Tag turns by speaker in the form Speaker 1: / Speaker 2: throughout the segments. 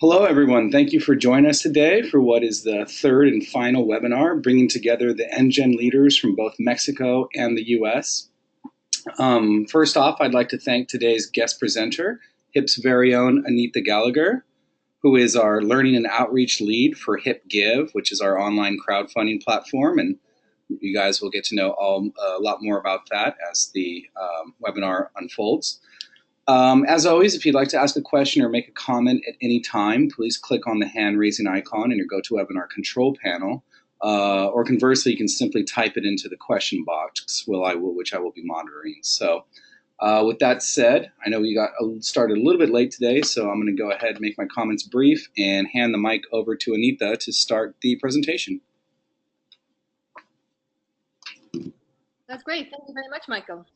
Speaker 1: Hello, everyone. Thank you for joining us today for what is the third and final webinar, bringing together the NGEN leaders from both Mexico and the US. First off, I'd like to thank today's guest presenter, HIP's very own Anita Gallagher, who is our learning and outreach lead for HIP Give, which is our online crowdfunding platform. And you guys will get to know a lot more about that as the webinar unfolds. As always, if you'd like to ask a question or make a comment at any time, please click on the hand raising icon in your GoToWebinar control panel, or conversely, you can simply type it into the question box, which I will be monitoring. So with that said, I know we got started a little bit late today, so I'm going to go ahead and make my comments brief and hand the mic over to Anita to start the presentation.
Speaker 2: That's great. Thank you very much, Michael.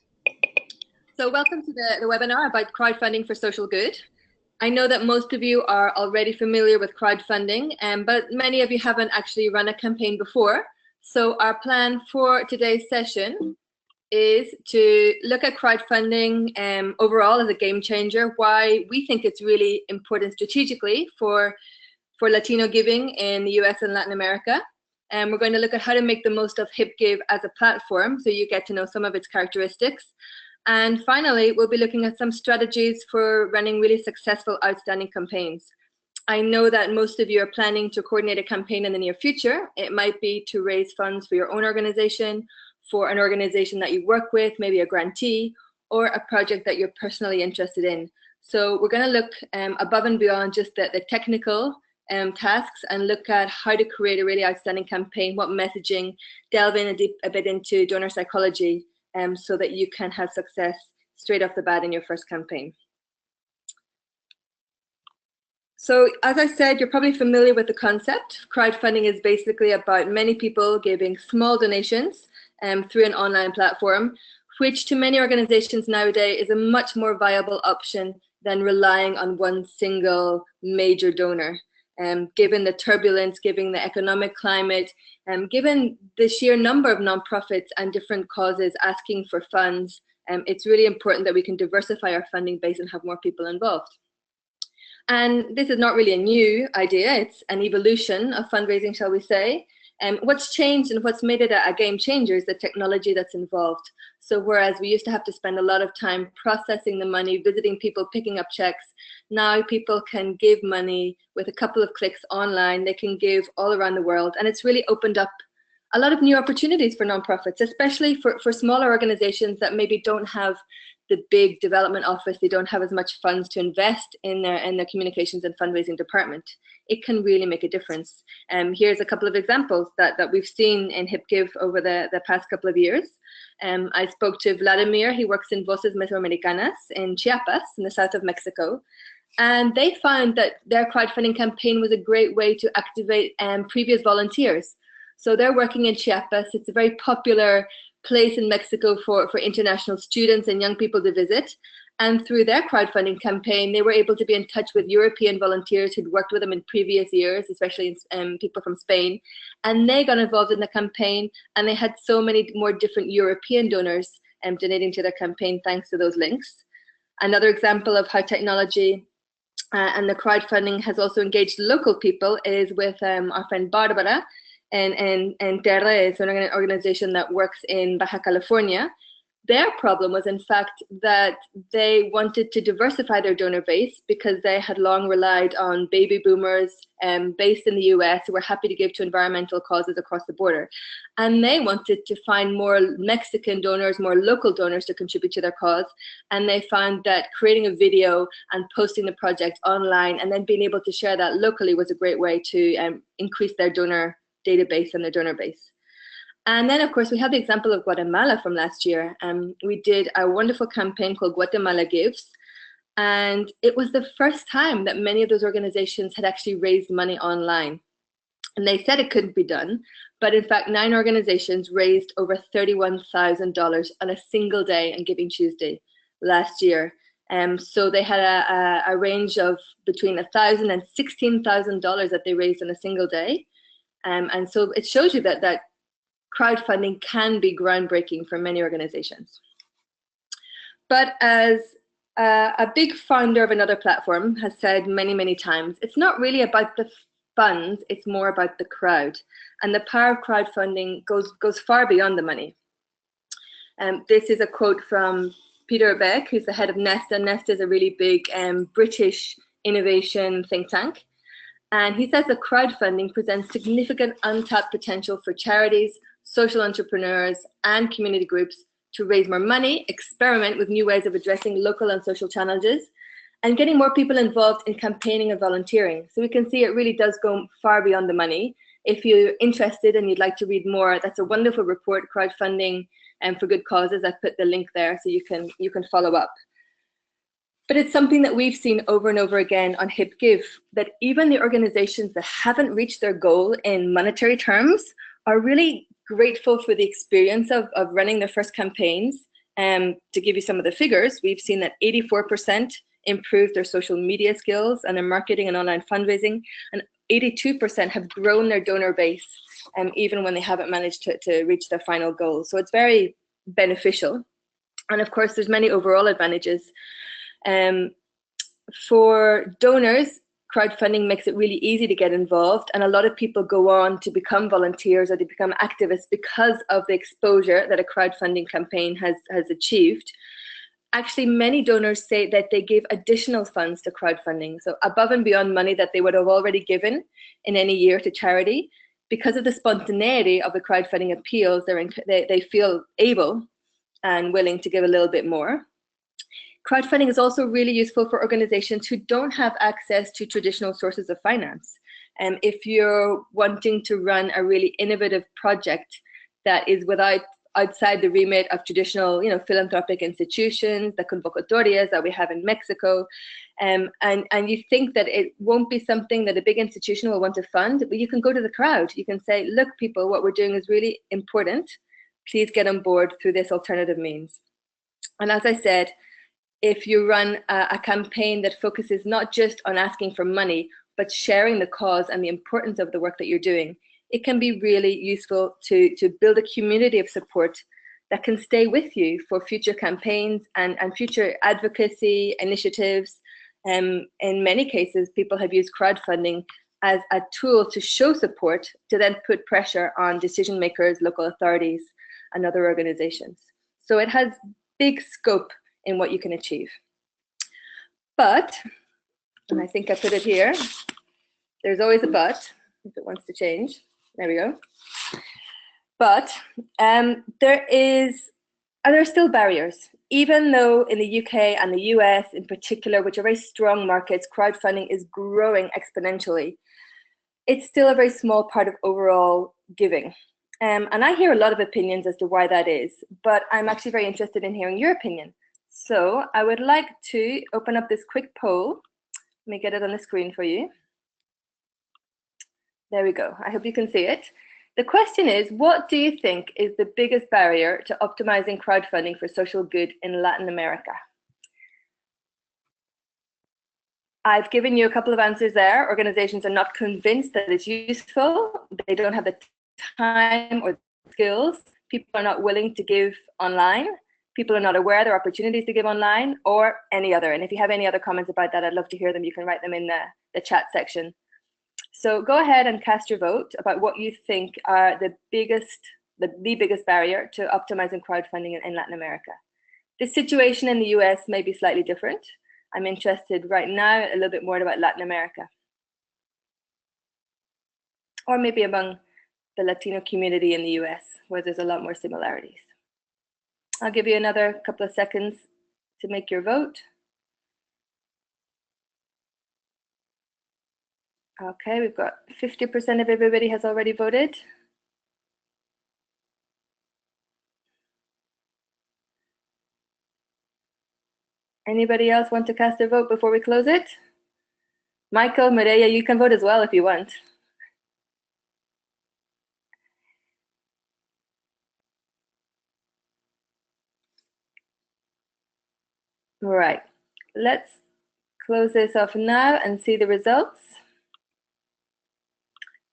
Speaker 2: So welcome to the webinar about crowdfunding for social good. I know that most of you are already familiar with crowdfunding, but many of you haven't actually run a campaign before. So our plan for today's session is to look at crowdfunding overall as a game changer, why we think it's really important strategically for Latino giving in the US and Latin America. And we're going to look at how to make the most of HIP Give as a platform, so you get to know some of its characteristics. And finally, we'll be looking at some strategies for running really successful outstanding campaigns. I know that most of you are planning to coordinate a campaign in the near future. It might be to raise funds for your own organization, for an organization that you work with, maybe a grantee, or a project that you're personally interested in. So we're going to look above and beyond just the technical tasks and look at how to create a really outstanding campaign, what messaging, delve in a bit into donor psychology, so that you can have success straight off the bat in your first campaign. So as I said, you're probably familiar with the concept. Crowdfunding is basically about many people giving small donations through an online platform, which to many organizations nowadays is a much more viable option than relying on one single major donor. Given the turbulence, given the economic climate, given the sheer number of nonprofits and different causes asking for funds, it's really important that we can diversify our funding base and have more people involved. And this is not really a new idea, it's an evolution of fundraising, shall we say. What's changed and what's made it a game changer is the technology that's involved. So whereas we used to have to spend a lot of time processing the money, visiting people, picking up checks, now people can give money with a couple of clicks online. They can give all around the world. And it's really opened up a lot of new opportunities for nonprofits, especially for smaller organizations that maybe don't have the big development office. They don't have as much funds to invest in their communications and fundraising department. It can really make a difference. Here's a couple of examples that we've seen in HIP Give over the past couple of years. I spoke to Vladimir. He works in Voces Mesoamericanas in Chiapas, in the south of Mexico. And they found that their crowdfunding campaign was a great way to activate previous volunteers. So they're working in Chiapas. It's a very popular place in Mexico for international students and young people to visit. And through their crowdfunding campaign, they were able to be in touch with European volunteers who'd worked with them in previous years, especially people from Spain. And they got involved in the campaign, and they had so many more different European donors donating to their campaign thanks to those links. Another example of how technology and the crowdfunding has also engaged local people is with our friend Barbara, and Terra is an organization that works in Baja California. Their problem was, in fact, that they wanted to diversify their donor base because they had long relied on baby boomers based in the US who were happy to give to environmental causes across the border. And they wanted to find more Mexican donors, more local donors to contribute to their cause. And they found that creating a video and posting the project online and then being able to share that locally was a great way to increase their donor database and their donor base. And then, of course, we have the example of Guatemala from last year. We did a wonderful campaign called Guatemala Gives. And it was the first time that many of those organizations had actually raised money online. And they said it couldn't be done. But in fact, 9 organizations raised over $31,000 on a single day on Giving Tuesday last year. So they had a range of between $1,000 and $16,000 that they raised on a single day. And so it shows you that crowdfunding can be groundbreaking for many organizations. But as A big founder of another platform has said many, many times, it's not really about the funds, it's more about the crowd. And the power of crowdfunding goes far beyond the money. This is a quote from Peter Beck, who's the head of Nesta. Nesta is a really big British innovation think tank. And he says that crowdfunding presents significant untapped potential for charities, social entrepreneurs, and community groups to raise more money, experiment with new ways of addressing local and social challenges, and getting more people involved in campaigning and volunteering. So we can see it really does go far beyond the money. If you're interested and you'd like to read more, that's a wonderful report, Crowdfunding for Good Causes. I've put the link there so you can follow up. But it's something that we've seen over and over again on HipGive, that even the organizations that haven't reached their goal in monetary terms are really grateful for the experience of running their first campaigns. To give you some of the figures, we've seen that 84% improved their social media skills and their marketing and online fundraising, and 82% have grown their donor base, even when they haven't managed to reach their final goal. So it's very beneficial. And of course, there's many overall advantages. For donors, crowdfunding makes it really easy to get involved, and a lot of people go on to become volunteers or they become activists because of the exposure that a crowdfunding campaign has achieved. Actually, many donors say that they give additional funds to crowdfunding, so above and beyond money that they would have already given in any year to charity. Because of the spontaneity of the crowdfunding appeals, they feel able and willing to give a little bit more. Crowdfunding is also really useful for organizations who don't have access to traditional sources of finance. If you're wanting to run a really innovative project that is outside the remit of traditional, philanthropic institutions, the convocatorias that we have in Mexico, and you think that it won't be something that a big institution will want to fund, but you can go to the crowd. You can say, look, people, what we're doing is really important. Please get on board through this alternative means. And as I said, if you run a campaign that focuses not just on asking for money, but sharing the cause and the importance of the work that you're doing, it can be really useful to build a community of support that can stay with you for future campaigns and future advocacy initiatives. In many cases, people have used crowdfunding as a tool to show support, to then put pressure on decision makers, local authorities, and other organizations. So it has big scope in what you can achieve. But, and I think I put it here, there's always a but if it wants to change. There we go. But there are still barriers. Even though in the UK and the US in particular, which are very strong markets, crowdfunding is growing exponentially, it's still a very small part of overall giving. And I hear a lot of opinions as to why that is, but I'm actually very interested in hearing your opinion. So I would like to open up this quick poll. Let me get it on the screen for you. There we go. I hope you can see it. The question is, what do you think is the biggest barrier to optimizing crowdfunding for social good in Latin America? I've given you a couple of answers there. Organizations are not convinced that it's useful. They don't have the time or skills. People are not willing to give online. People are not aware there are opportunities to give online, or any other. And if you have any other comments about that, I'd love to hear them. You can write them in the chat section. So go ahead and cast your vote about what you think are the biggest barrier to optimizing crowdfunding in Latin America. The situation in the US may be slightly different. I'm interested right now a little bit more about Latin America, or maybe among the Latino community in the US, where there's a lot more similarities. I'll give you another couple of seconds to make your vote. Okay, we've got 50% of everybody has already voted. Anybody else want to cast their vote before we close it? Michael, Mireya, you can vote as well if you want. All right, let's close this off now and see the results.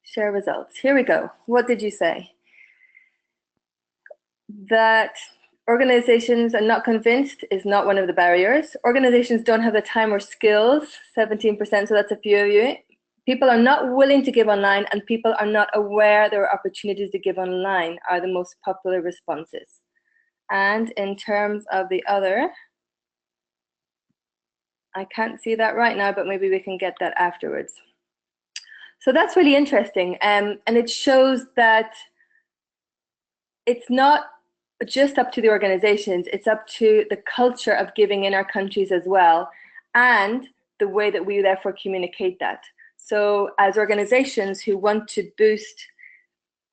Speaker 2: Share results. Here we go. What did you say? That Organizations are not convinced is not one of the barriers. Organizations don't have the time or skills, 17%, so that's a few of you. People are not willing to give online, and people are not aware there are opportunities to give online are the most popular responses. And in terms of the other, I can't see that right now, but maybe we can get that afterwards. So that's really interesting, and it shows that it's not just up to the organizations, it's up to the culture of giving in our countries as well, and the way that we therefore communicate that. So as organizations who want to boost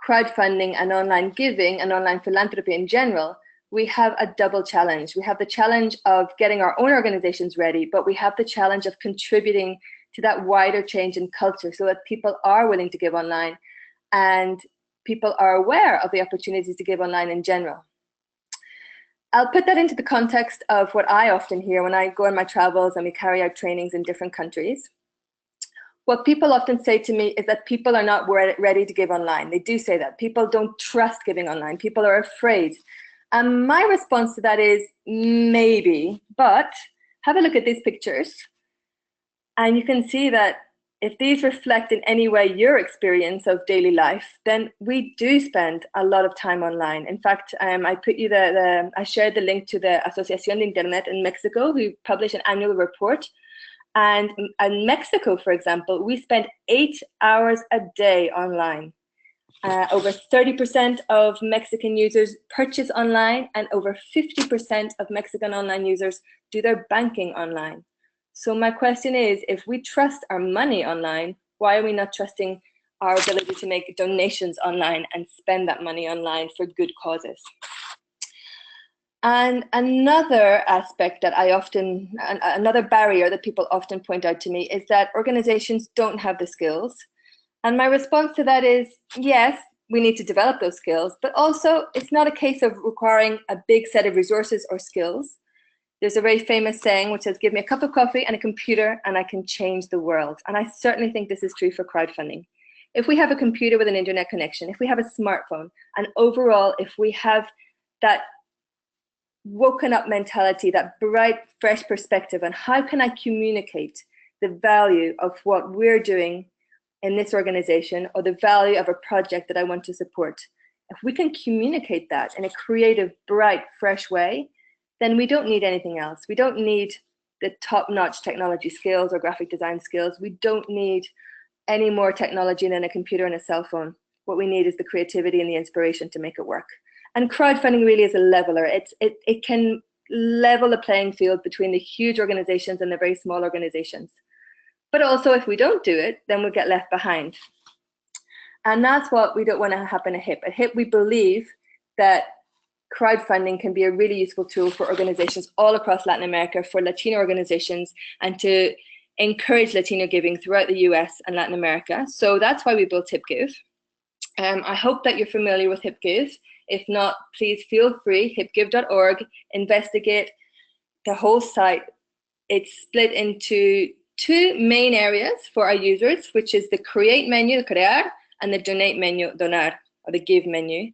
Speaker 2: crowdfunding and online giving and online philanthropy in general, we have a double challenge. We have the challenge of getting our own organizations ready, but we have the challenge of contributing to that wider change in culture so that people are willing to give online and people are aware of the opportunities to give online in general. I'll put that into the context of what I often hear when I go on my travels and we carry out trainings in different countries. What people often say to me is that people are not ready to give online. They do say that. People don't trust giving online. People are afraid. And my response to that is maybe, but have a look at these pictures. And you can see that if these reflect in any way your experience of daily life, then we do spend a lot of time online. In fact, I put you I shared the link to the Asociación de Internet in Mexico, who publish an annual report. And in Mexico, for example, we spend 8 hours a day online. Over 30% of Mexican users purchase online, and over 50% of Mexican online users do their banking online. So my question is, if we trust our money online, why are we not trusting our ability to make donations online and spend that money online for good causes? And another aspect that another barrier that people often point out to me is that organizations don't have the skills. And my response to that is, yes, we need to develop those skills, but also it's not a case of requiring a big set of resources or skills. There's a very famous saying which says, give me a cup of coffee and a computer and I can change the world. And I certainly think this is true for crowdfunding. If we have a computer with an internet connection, if we have a smartphone, and overall, if we have that woken up mentality, that bright, fresh perspective on how can I communicate the value of what we're doing in this organization or the value of a project that I want to support. If we can communicate that in a creative, bright, fresh way, then we don't need anything else. We don't need the top-notch technology skills or graphic design skills. We don't need any more technology than a computer and a cell phone. What we need is the creativity and the inspiration to make it work. And crowdfunding really is a leveler. It can level the playing field between the huge organizations and the very small organizations. But also, if we don't do it, then we'll get left behind. And that's what we don't want to happen at HIP. At HIP, we believe that crowdfunding can be a really useful tool for organizations all across Latin America, for Latino organizations, and to encourage Latino giving throughout the US and Latin America. So that's why we built HipGive. I hope that you're familiar with HipGive. If not, please feel free, hipgive.org, investigate the whole site. It's split into two main areas for our users, which is the create menu, crear, and the donate menu, donar, or the give menu.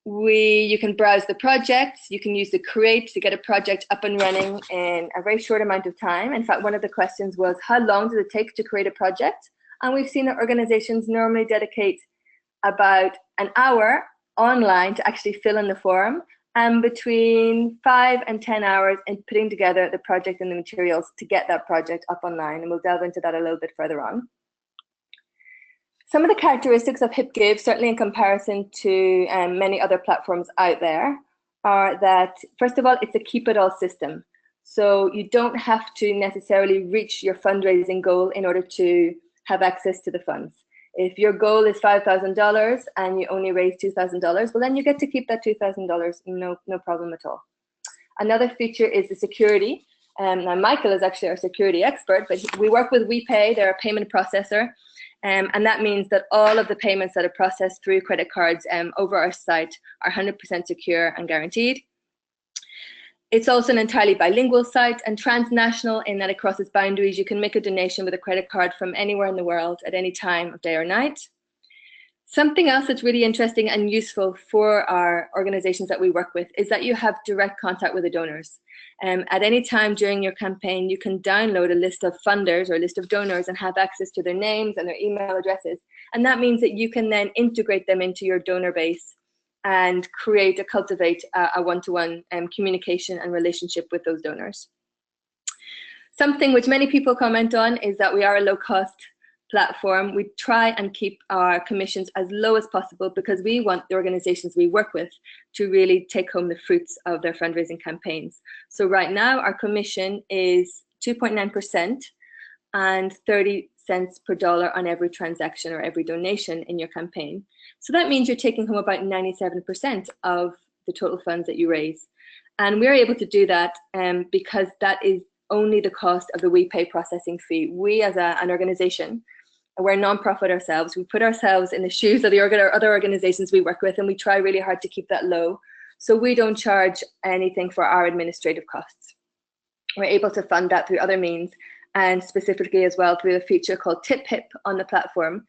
Speaker 2: You can browse the projects. You can use the create to get a project up and running in a very short amount of time. In fact, one of the questions was, how long does it take to create a project? And we've seen that organizations normally dedicate about an hour online to actually fill in the form, and between 5 and 10 hours in putting together the project and the materials to get that project up online. And we'll delve into that a little bit further on. Some of the characteristics of HipGive, certainly in comparison to many other platforms out there, are that, first of all, it's a keep-it-all system. So you don't have to necessarily reach your fundraising goal in order to have access to the funds. If your goal is $5,000 and you only raise $2,000, well, then you get to keep that $2,000, no problem at all. Another feature is the security. Now, Michael is actually our security expert, but we work with WePay, they're a payment processor. And that means that all of the payments that are processed through credit cards over our site are 100% secure and guaranteed. It's also an entirely bilingual site and transnational in that it crosses boundaries. You can make a donation with a credit card from anywhere in the world at any time of day or night. Something else that's really interesting and useful for our organizations that we work with is that you have direct contact with the donors. At any time during your campaign, you can download a list of funders or a list of donors and have access to their names and their email addresses. And that means that you can then integrate them into your donor base and cultivate a one-to-one communication and relationship with those donors. Something which many people comment on is that we are a low-cost platform. We try and keep our commissions as low as possible because we want the organizations we work with to really take home the fruits of their fundraising campaigns. So right now our commission is 2.9% and 30 cents per dollar on every transaction or every donation in your campaign. So that means you're taking home about 97% of the total funds that you raise. And we're able to do that because that is only the cost of the WePay processing fee. We as an organization, we're a non-profit ourselves. We put ourselves in the shoes of the other organizations we work with, and we try really hard to keep that low. So we don't charge anything for our administrative costs. We're able to fund that through other means, and specifically as well through a feature called Tip Hip on the platform.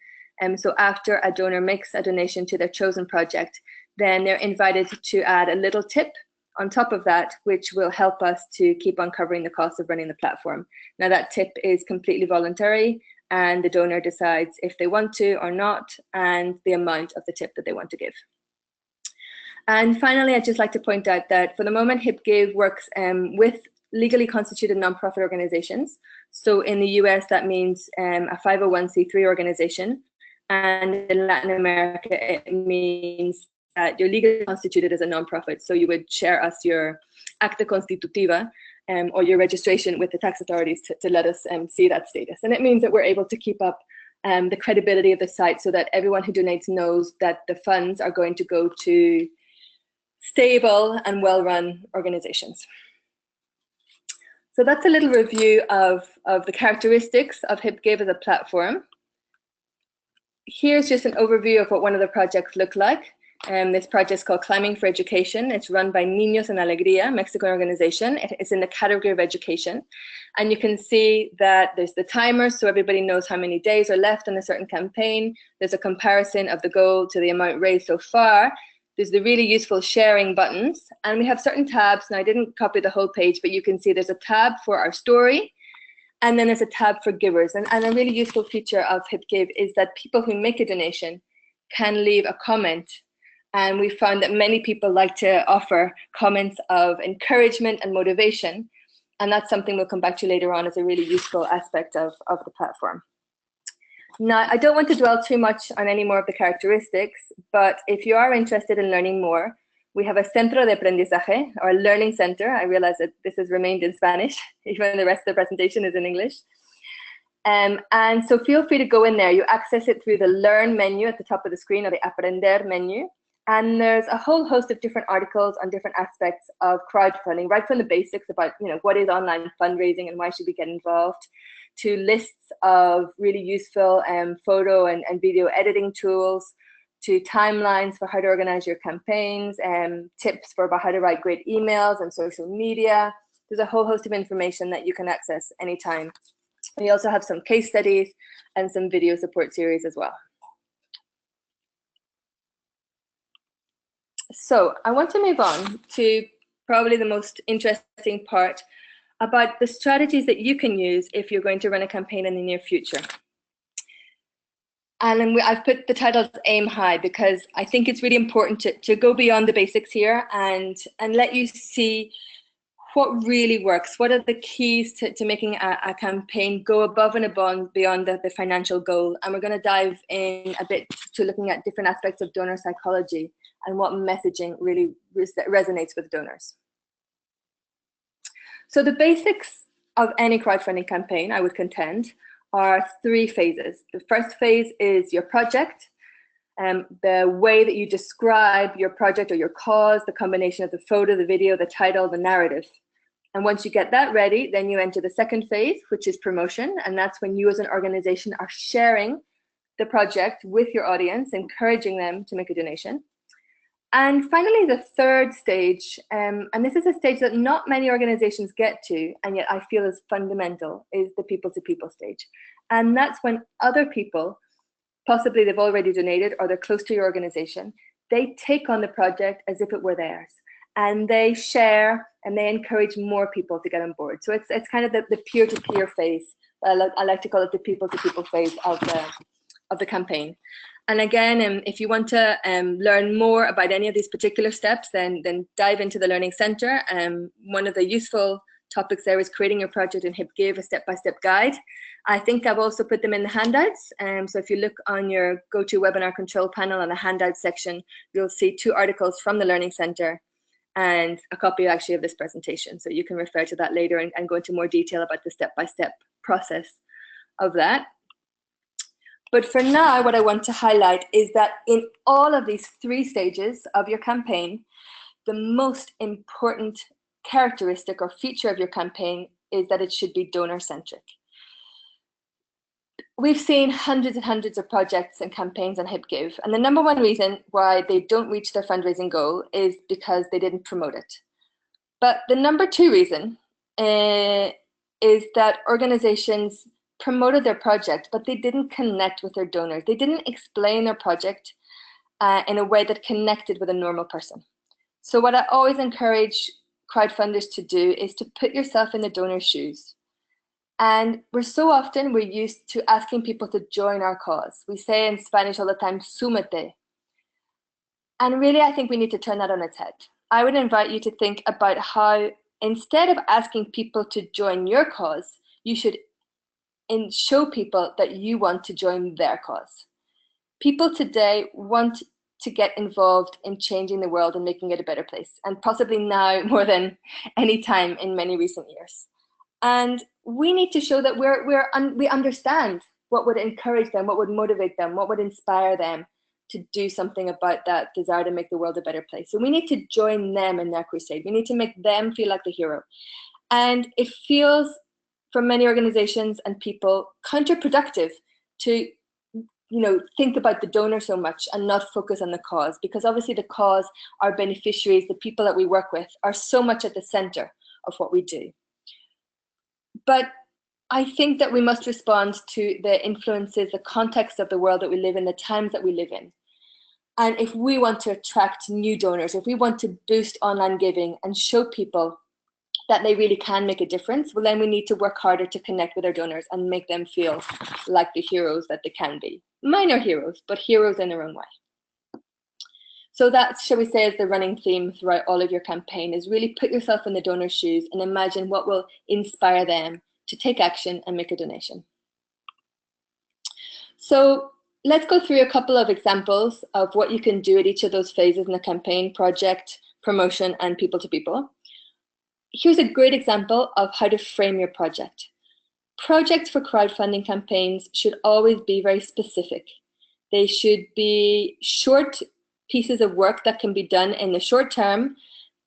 Speaker 2: So after a donor makes a donation to their chosen project, then they're invited to add a little tip on top of that, which will help us to keep on covering the cost of running the platform. Now that tip is completely voluntary, and the donor decides if they want to or not, and the amount of the tip that they want to give. And finally, I'd just like to point out that for the moment, HipGive works with legally constituted nonprofit organizations. So in the US, that means a 501c3 organization. And in Latin America, it means that you're legally constituted as a nonprofit. So you would share us your acta constitutiva or your registration with the tax authorities to let us see that status. And it means that we're able to keep up the credibility of the site so that everyone who donates knows that the funds are going to go to stable and well-run organizations. So that's a little review of the characteristics of HipGive as a platform. Here's just an overview of what one of the projects look like. This project is called Climbing for Education. It's run by Niños en Alegría, Mexican organization. It's in the category of education. And you can see that there's the timer, so everybody knows how many days are left on a certain campaign. There's a comparison of the goal to the amount raised so far. There's the really useful sharing buttons. And we have certain tabs. Now, I didn't copy the whole page, but you can see there's a tab for our story. And then there's a tab for givers. And a really useful feature of HipGive is that people who make a donation can leave a comment. And we found that many people like to offer comments of encouragement and motivation. And that's something we'll come back to later on as a really useful aspect of the platform. Now, I don't want to dwell too much on any more of the characteristics, but if you are interested in learning more, we have a Centro de Aprendizaje, or a learning center. I realize that this has remained in Spanish, even the rest of the presentation is in English. And so feel free to go in there. You access it through the Learn menu at the top of the screen, or the Aprender menu. And there's a whole host of different articles on different aspects of crowdfunding, right from the basics about, what is online fundraising and why should we get involved, to lists of really useful photo and video editing tools, to timelines for how to organize your campaigns, tips for about how to write great emails and social media. There's a whole host of information that you can access anytime. We also have some case studies and some video support series as well. So I want to move on to probably the most interesting part about the strategies that you can use if you're going to run a campaign in the near future. And I've put the title Aim High because I think it's really important to go beyond the basics here and let you see what really works. What are the keys to making a campaign go above and beyond the financial goal? And we're going to dive in a bit to looking at different aspects of donor psychology and what messaging really resonates with donors. So the basics of any crowdfunding campaign, I would contend, are 3 phases. The first phase is your project, the way that you describe your project or your cause, the combination of the photo, the video, the title, the narrative. And once you get that ready, then you enter the second phase, which is promotion. And that's when you as an organization are sharing the project with your audience, encouraging them to make a donation. And finally, the third stage, and this is a stage that not many organizations get to, and yet I feel is fundamental, is the people-to-people stage. And that's when other people possibly they've already donated or they're close to your organization, they take on the project as if it were theirs. And they share and they encourage more people to get on board. So it's kind of the peer-to-peer phase. I like to call it the people-to-people phase of the campaign. And again, if you want to learn more about any of these particular steps, then dive into the Learning Centre. One of the useful topics there is creating your project in HipGive, a step-by-step guide. I think I've also put them in the handouts. So if you look on your GoToWebinar control panel on the handouts section, you'll see 2 articles from the Learning Centre and a copy actually of this presentation. So you can refer to that later and go into more detail about the step-by-step process of that. But for now, what I want to highlight is that in all of these 3 stages of your campaign, the most important characteristic or feature of your campaign is that it should be donor-centric. We've seen hundreds and hundreds of projects and campaigns on HipGive, and the number one reason why they don't reach their fundraising goal is because they didn't promote it. But the number 2 reason is that organizations promoted their project, but they didn't connect with their donors. They didn't explain their project in a way that connected with a normal person. So what I always encourage crowdfunders to do is to put yourself in the donor's shoes. And we're used to asking people to join our cause. We say in Spanish all the time, súmete. And really, I think we need to turn that on its head. I would invite you to think about how, instead of asking people to join your cause, you should show people that you want to join their cause. People today want to get involved in changing the world and making it a better place, and possibly now more than any time in many recent years. And we need to show that we understand what would encourage them, what would motivate them, what would inspire them to do something about that desire to make the world a better place. So we need to join them in their crusade. We need to make them feel like the hero. And it feels, for many organizations and people, counterproductive to think about the donor so much and not focus on the cause, because obviously the cause, our beneficiaries, the people that we work with, are so much at the center of what we do. But I think that we must respond to the influences, the context of the world that we live in, the times that we live in. And if we want to attract new donors, if we want to boost online giving and show people that they really can make a difference, well, then we need to work harder to connect with our donors and make them feel like the heroes that they can be. Minor heroes, but heroes in their own way. So that, shall we say, is the running theme throughout all of your campaign, is really put yourself in the donor's shoes and imagine what will inspire them to take action and make a donation. So let's go through a couple of examples of what you can do at each of those phases in the campaign: project, promotion, and people to people. Here's a great example of how to frame your project. Projects for crowdfunding campaigns should always be very specific. They should be short pieces of work that can be done in the short term,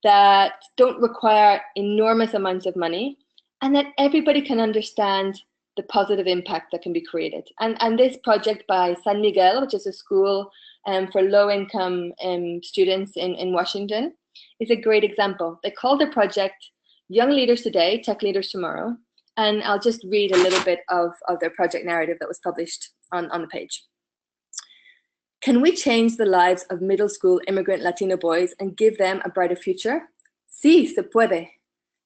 Speaker 2: that don't require enormous amounts of money, and that everybody can understand the positive impact that can be created. And this project by San Miguel, which is a school for low-income students in Washington, is a great example. They call their project Young Leaders Today, Tech Leaders Tomorrow. And I'll just read a little bit of their project narrative that was published on the page. Can we change the lives of middle school immigrant Latino boys and give them a brighter future? Sí, se puede.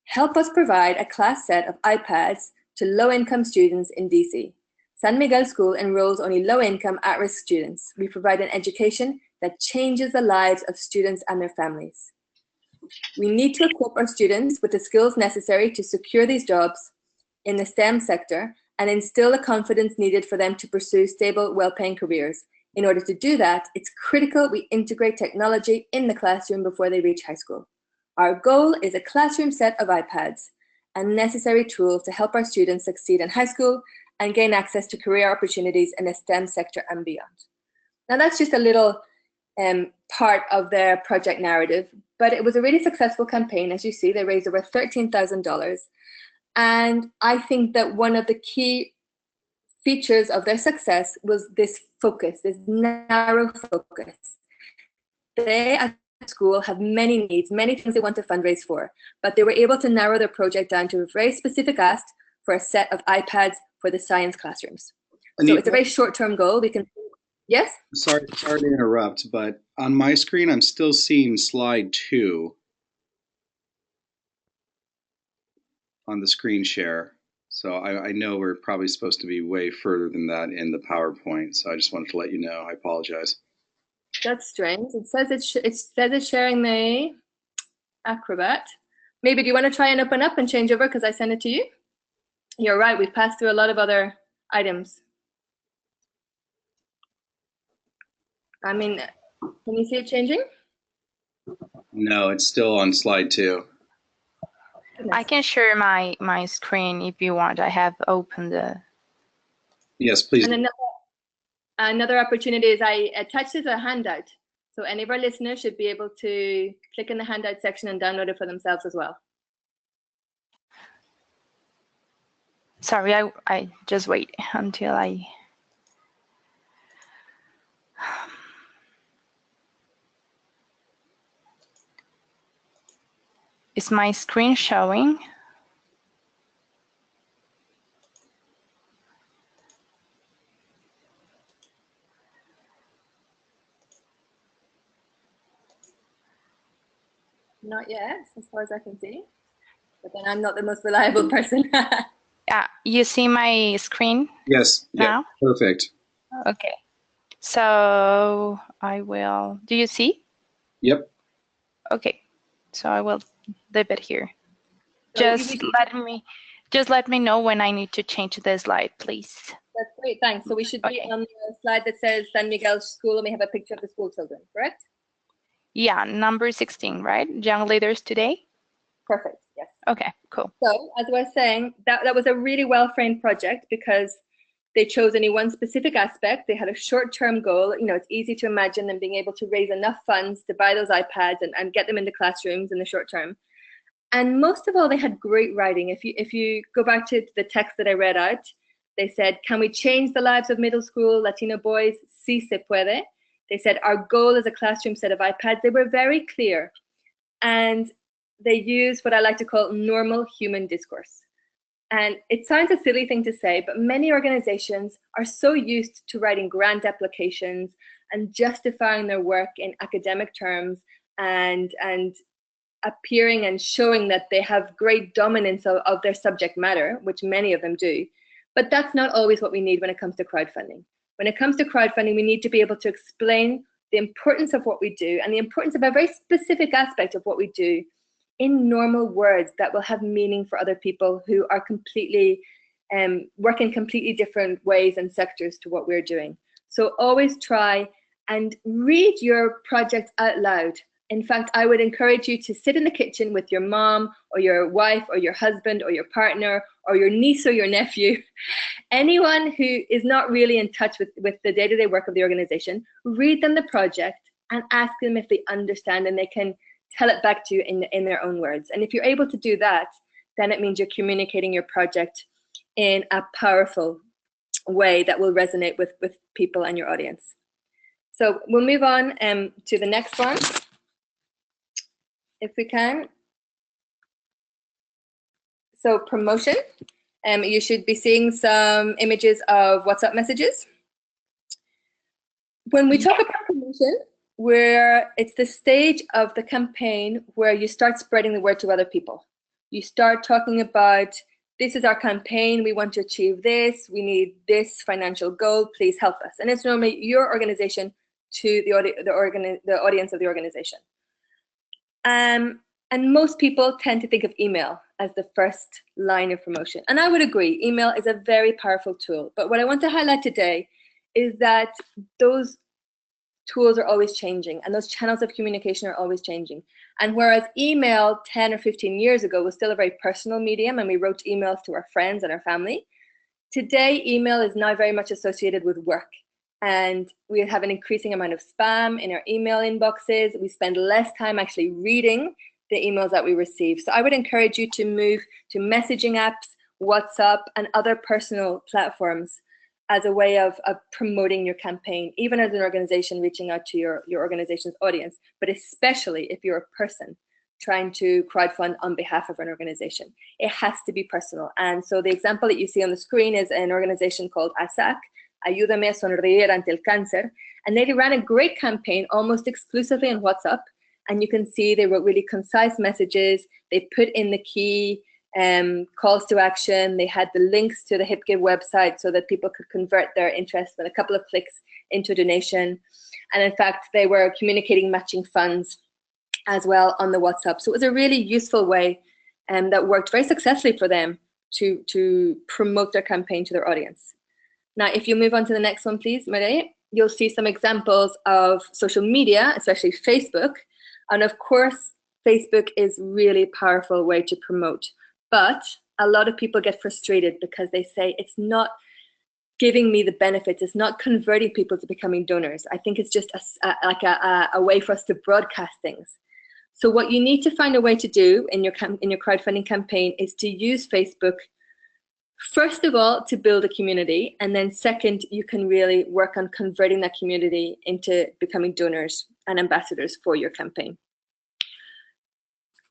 Speaker 2: Help us provide a class set of iPads to low-income students in DC. San Miguel School enrolls only low-income, at-risk students. We provide an education that changes the lives of students and their families. We need to equip our students with the skills necessary to secure these jobs in the STEM sector and instill the confidence needed for them to pursue stable, well-paying careers. In order to do that, it's critical we integrate technology in the classroom before they reach high school. Our goal is a classroom set of iPads and necessary tools to help our students succeed in high school and gain access to career opportunities in the STEM sector and beyond. Now that's just a little part of their project narrative, but it was a really successful campaign. As you see, they raised over $13,000. And I think that one of the key features of their success was this focus, this narrow focus. They at school have many needs, many things they want to fundraise for, but they were able to narrow their project down to a very specific ask for a set of iPads for the science classrooms. So it's a very short-term goal. We can. Yes?
Speaker 1: Sorry to interrupt, but on my screen, I'm still seeing slide 2 on the screen share. So I know we're probably supposed to be way further than that in the PowerPoint. So I just wanted to let you know. I apologize.
Speaker 2: That's strange. It says it's sharing the Acrobat. Maybe do you want to try and open up and change over because I sent it to you? You're right. We've passed through a lot of other items. I mean, can you see it changing?
Speaker 1: No, it's still on slide 2.
Speaker 3: I can share my screen if you want. I have opened the.
Speaker 1: Yes, please.
Speaker 2: And another opportunity is I attached it to a handout. So any of our listeners should be able to click in the handout section and download it for themselves as well.
Speaker 3: Sorry, I just wait until I. Is my screen showing?
Speaker 2: Not yet, as far as I can see. But then I'm not the most reliable person.
Speaker 3: Yeah, you see my screen?
Speaker 1: Yes.
Speaker 3: Now?
Speaker 1: Yeah, perfect.
Speaker 3: Okay. So I will. Do you see?
Speaker 1: Yep.
Speaker 3: Okay. So I will leave it here.
Speaker 2: So
Speaker 3: Just let me know when I need to change the slide, please.
Speaker 2: That's great, thanks. So we should be on the slide that says San Miguel's school, and we have a picture of the school children, correct?
Speaker 3: Yeah, number 16, right? Young leaders today?
Speaker 2: Perfect, yes.
Speaker 3: Okay, cool.
Speaker 2: So as I was saying, that was a really well-framed project because they chose only one specific aspect. They had a short-term goal. You know, it's easy to imagine them being able to raise enough funds to buy those iPads and get them into classrooms in the short term. And most of all, they had great writing. If you go back to the text that I read out, they said, can we change the lives of middle school Latino boys? Sí se puede. They said, our goal is a classroom set of iPads. They were very clear. And they used what I like to call normal human discourse. And it sounds a silly thing to say, but many organizations are so used to writing grant applications and justifying their work in academic terms and appearing and showing that they have great dominance of their subject matter, which many of them do. But that's not always what we need when it comes to crowdfunding. When it comes to crowdfunding, we need to be able to explain the importance of what we do and the importance of a very specific aspect of what we do in normal words that will have meaning for other people who are completely work in completely different ways and sectors to what we're doing. So always try and read your project out loud. In fact, I would encourage you to sit in the kitchen with your mom or your wife or your husband or your partner or your niece or your nephew, anyone who is not really in touch with the day-to-day work of the organization, read them the project and ask them if they understand, and they can tell it back to you in their own words. And if you're able to do that, then it means you're communicating your project in a powerful way that will resonate with people and your audience. So we'll move on to the next one, if we can. So promotion. You should be seeing some images of WhatsApp messages. When we talk about promotion, where it's the stage of the campaign where you start spreading the word to other people. You start talking about, this is our campaign, we want to achieve this, we need this financial goal, please help us. And it's normally your organization to the audience of the organization. And most people tend to think of email as the first line of promotion. And I would agree, email is a very powerful tool. But what I want to highlight today is that those tools are always changing and those channels of communication are always changing. And whereas email 10 or 15 years ago was still a very personal medium and we wrote emails to our friends and our family, today email is now very much associated with work. And we have an increasing amount of spam in our email inboxes. We spend less time actually reading the emails that we receive. So I would encourage you to move to messaging apps, WhatsApp, and other personal platforms as a way of promoting your campaign, even as an organization reaching out to your organization's audience, but especially if you're a person trying to crowdfund on behalf of an organization. It has to be personal. And so the example that you see on the screen is an organization called ASAC, Ayúdame a sonreír ante el cáncer. And they ran a great campaign almost exclusively on WhatsApp. And you can see they wrote really concise messages. They put in the key calls to action. They had the links to the HipGive website so that people could convert their interest with a couple of clicks into a donation. And in fact, they were communicating matching funds as well on the WhatsApp. So it was a really useful way that worked very successfully for them to promote their campaign to their audience. Now, if you move on to the next one, please, Marie, you'll see some examples of social media, especially Facebook. And of course, Facebook is really a powerful way to promote. But a lot of people get frustrated because they say it's not giving me the benefits. It's not converting people to becoming donors. I think it's just a way for us to broadcast things. So what you need to find a way to do in your crowdfunding campaign is to use Facebook, first of all, to build a community. And then second, you can really work on converting that community into becoming donors and ambassadors for your campaign.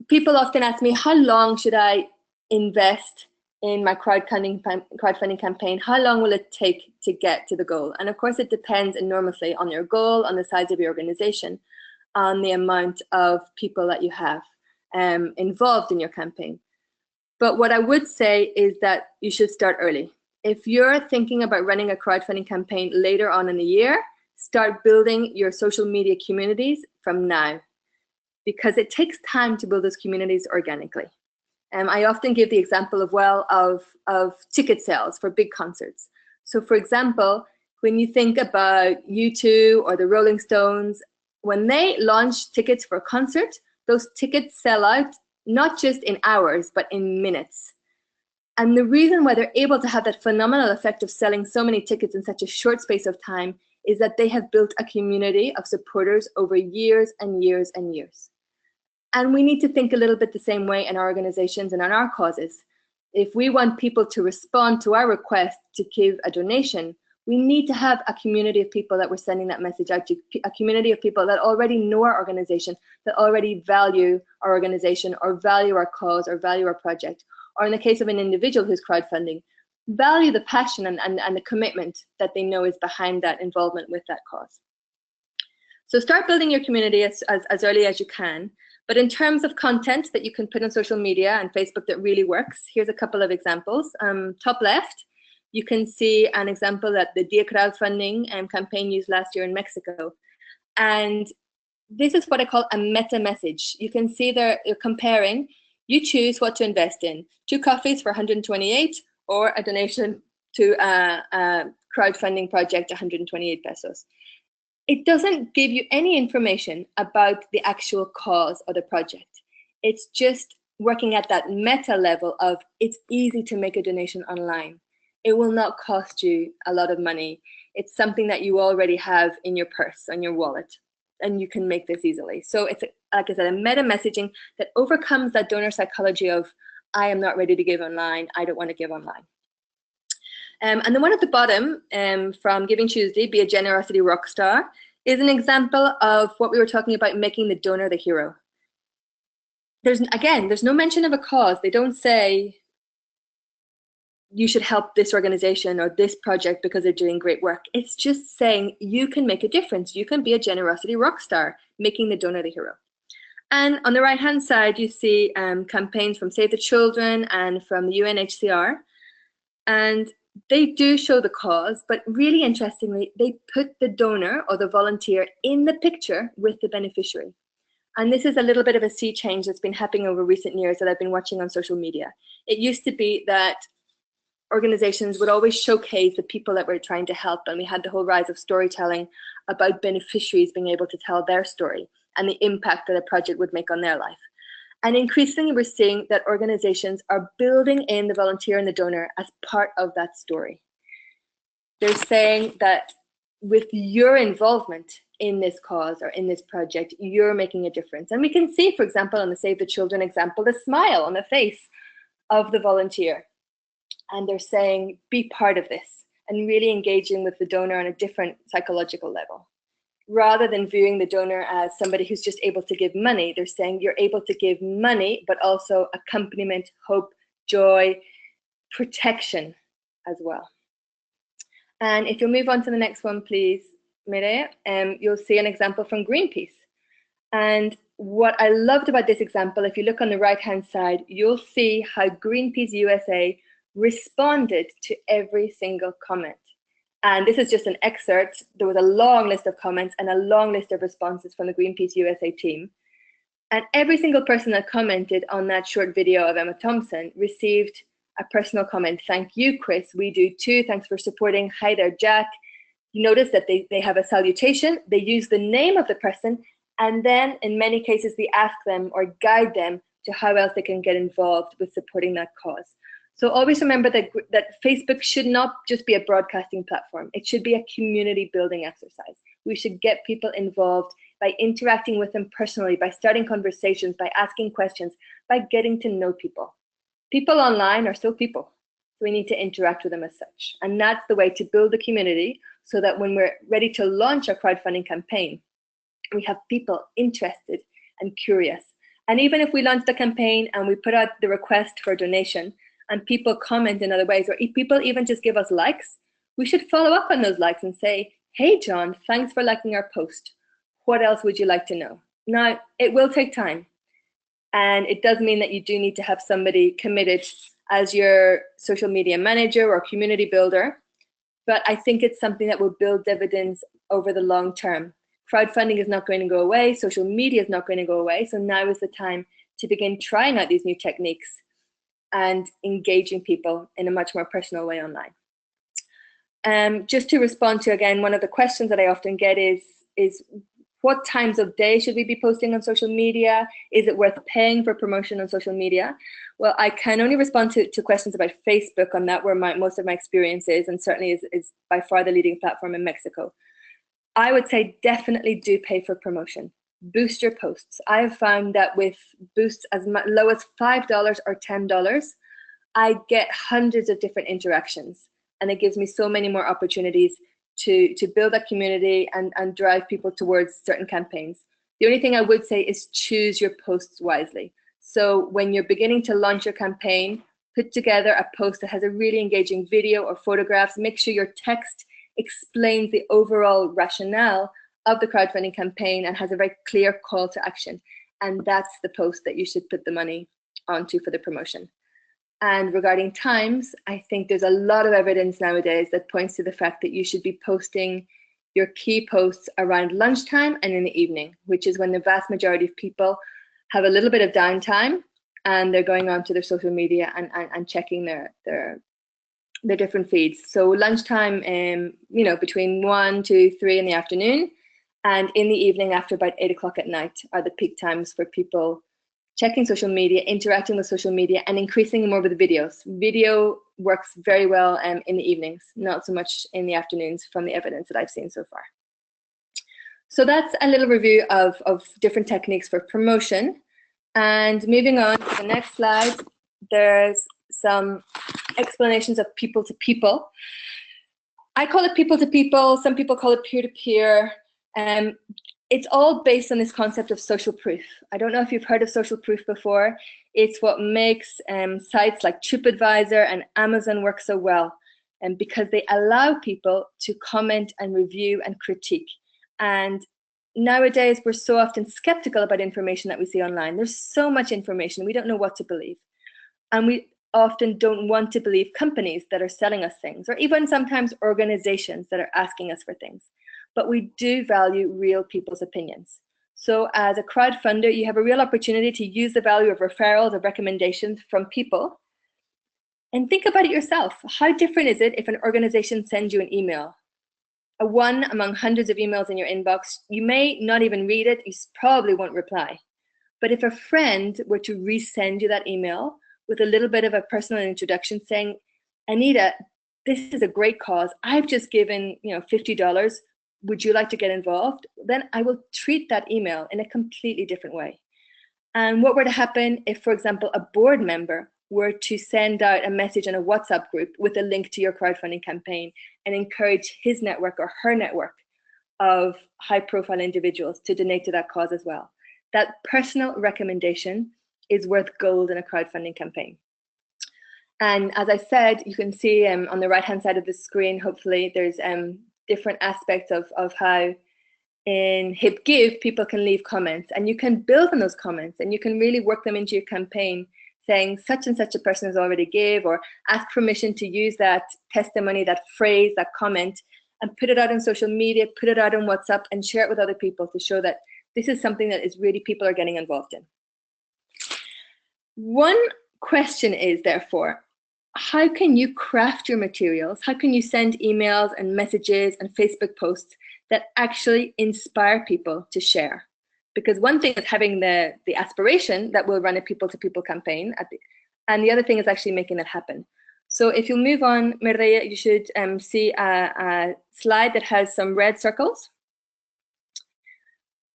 Speaker 2: People often ask me, how long should I invest in my crowdfunding campaign? How long will it take to get to the goal? And of course, it depends enormously on your goal, on the size of your organization, on the amount of people that you have involved in your campaign. But what I would say is that you should start early. If you're thinking about running a crowdfunding campaign later on in the year, start building your social media communities from now, because it takes time to build those communities organically. I often give the example of ticket sales for big concerts. So for example, when you think about U2 or the Rolling Stones, when they launch tickets for a concert, those tickets sell out not just in hours, but in minutes. And the reason why they're able to have that phenomenal effect of selling so many tickets in such a short space of time is that they have built a community of supporters over years and years and years. And we need to think a little bit the same way in our organizations and on our causes. If we want people to respond to our request to give a donation, we need to have a community of people that we're sending that message out to, a community of people that already know our organization, that already value our organization or value our cause or value our project. Or in the case of an individual who's crowdfunding, value the passion and the commitment that they know is behind that involvement with that cause. So start building your community as early as you can. But in terms of content that you can put on social media and Facebook that really works, here's a couple of examples. Top left, you can see an example that the Dia Crowdfunding campaign used last year in Mexico. And this is what I call a meta message. You can see they're comparing, you choose what to invest in, 2 coffees for 128 or a donation to a crowdfunding project, 128 pesos. It doesn't give you any information about the actual cause of the project. It's just working at that meta level of it's easy to make a donation online. It will not cost you a lot of money. It's something that you already have in your purse, on your wallet, and you can make this easily. So it's, like I said, a meta messaging that overcomes that donor psychology of, I am not ready to give online, I don't want to give online. And the one at the bottom from Giving Tuesday, Be a Generosity Rockstar, is an example of what we were talking about, making the donor the hero. There's no mention of a cause. They don't say you should help this organization or this project because they're doing great work. It's just saying you can make a difference. You can be a generosity rockstar, making the donor the hero. And on the right-hand side, you see campaigns from Save the Children and from the UNHCR. And they do show the cause, but really interestingly, they put the donor or the volunteer in the picture with the beneficiary. And this is a little bit of a sea change that's been happening over recent years that I've been watching on social media. It used to be that organizations would always showcase the people that we're trying to help, and we had the whole rise of storytelling about beneficiaries being able to tell their story and the impact that a project would make on their life. And increasingly, we're seeing that organizations are building in the volunteer and the donor as part of that story. They're saying that with your involvement in this cause or in this project, you're making a difference. And we can see, for example, on the Save the Children example, the smile on the face of the volunteer. And they're saying, be part of this, and really engaging with the donor on a different psychological level. Rather than viewing the donor as somebody who's just able to give money, they're saying you're able to give money, but also accompaniment, hope, joy, protection as well. And if you'll move on to the next one, please, Mireia, you'll see an example from Greenpeace. And what I loved about this example, if you look on the right-hand side, you'll see how Greenpeace USA responded to every single comment. And this is just an excerpt. There was a long list of comments and a long list of responses from the Greenpeace USA team. And every single person that commented on that short video of Emma Thompson received a personal comment. Thank you, Chris. We do too. Thanks for supporting. Hi there, Jack. You notice that they have a salutation. They use the name of the person. And then in many cases, they ask them or guide them to how else they can get involved with supporting that cause. So always remember that Facebook should not just be a broadcasting platform. It should be a community building exercise. We should get people involved by interacting with them personally, by starting conversations, by asking questions, by getting to know people. People online are still people. So we need to interact with them as such. And that's the way to build a community so that when we're ready to launch our crowdfunding campaign, we have people interested and curious. And even if we launch the campaign and we put out the request for a donation and people comment in other ways, or if people even just give us likes, we should follow up on those likes and say, hey, John, thanks for liking our post. What else would you like to know? Now, it will take time. And it does mean that you do need to have somebody committed as your social media manager or community builder. But I think it's something that will build dividends over the long term. Crowdfunding is not going to go away. Social media is not going to go away. So now is the time to begin trying out these new techniques and engaging people in a much more personal way online. Just to respond to, again, one of the questions that I often get is what times of day should we be posting on social media? Is it worth paying for promotion on social media? Well, I can only respond to questions about Facebook on that, where most of my experience is, and certainly is by far the leading platform in Mexico. I would say definitely do pay for promotion. Boost your posts. I have found that with boosts as low as $5 or $10, I get hundreds of different interactions. And it gives me so many more opportunities to build a community and drive people towards certain campaigns. The only thing I would say is choose your posts wisely. So when you're beginning to launch your campaign, put together a post that has a really engaging video or photographs. Make sure your text explains the overall rationale of the crowdfunding campaign and has a very clear call to action. And that's the post that you should put the money onto for the promotion. And regarding times, I think there's a lot of evidence nowadays that points to the fact that you should be posting your key posts around lunchtime and in the evening, which is when the vast majority of people have a little bit of downtime and they're going on to their social media and checking their different feeds. So lunchtime, between 1 to 3 in the afternoon, and in the evening after about 8 o'clock at night are the peak times for people checking social media, interacting with social media, and increasing more with the videos. Video works very well in the evenings, not so much in the afternoons from the evidence that I've seen so far. So that's a little review of different techniques for promotion. And moving on to the next slide, there's some explanations of people to people. I call it people to people. Some people call it peer-to-peer. It's all based on this concept of social proof. I don't know if you've heard of social proof before. It's what makes sites like TripAdvisor and Amazon work so well, because they allow people to comment and review and critique. And nowadays, we're so often skeptical about information that we see online. There's so much information, we don't know what to believe. And we often don't want to believe companies that are selling us things, or even sometimes organizations that are asking us for things. But we do value real people's opinions. So as a crowdfunder, you have a real opportunity to use the value of referrals, of recommendations from people. And think about it yourself. How different is it if an organization sends you an email? A one among hundreds of emails in your inbox, you may not even read it, you probably won't reply. But if a friend were to resend you that email with a little bit of a personal introduction saying, Anita, this is a great cause. I've just given $50. Would you like to get involved? Then I will treat that email in a completely different way. And what were to happen if, for example, a board member were to send out a message in a WhatsApp group with a link to your crowdfunding campaign and encourage his network or her network of high-profile individuals to donate to that cause as well? That personal recommendation is worth gold in a crowdfunding campaign. And as I said, you can see on the right-hand side of the screen, hopefully, there's different aspects of how in Hip Give, people can leave comments, and you can build on those comments, and you can really work them into your campaign, saying such and such a person has already gave, or ask permission to use that testimony, that phrase, that comment, and put it out on social media, put it out on WhatsApp, and share it with other people to show that this is something that is really people are getting involved in. One question is, therefore, how can you craft your materials? How can you send emails and messages and Facebook posts that actually inspire people to share? Because one thing is having the aspiration that we'll run a people-to-people campaign, and the other thing is actually making it happen. So if you'll move on, Mireia, you should see a slide that has some red circles.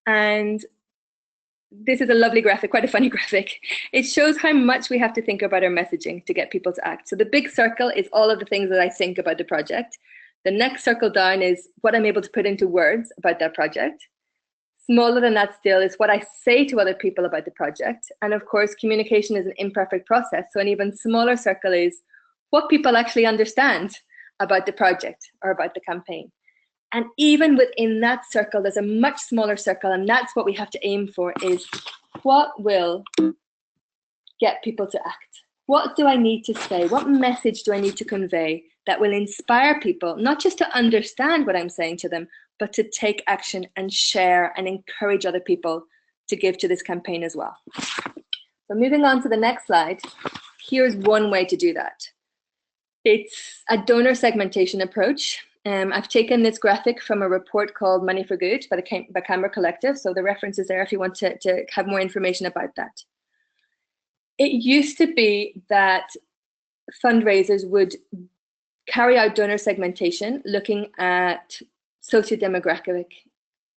Speaker 2: And this is a lovely graphic, quite a funny graphic. It shows how much we have to think about our messaging to get people to act. So the big circle is all of the things that I think about the project. The next circle down is what I'm able to put into words about that project. Smaller than that still is what I say to other people about the project. And of course, communication is an imperfect process. So an even smaller circle is what people actually understand about the project or about the campaign. And even within that circle, there's a much smaller circle, and that's what we have to aim for, is what will get people to act? What do I need to say? What message do I need to convey that will inspire people, not just to understand what I'm saying to them, but to take action and share and encourage other people to give to this campaign as well? So moving on to the next slide, here's one way to do that. It's a donor segmentation approach. I've taken this graphic from a report called Money for Good by the Canberra Collective, so the reference is there if you want to have more information about that. It used to be that fundraisers would carry out donor segmentation looking at socio-demographic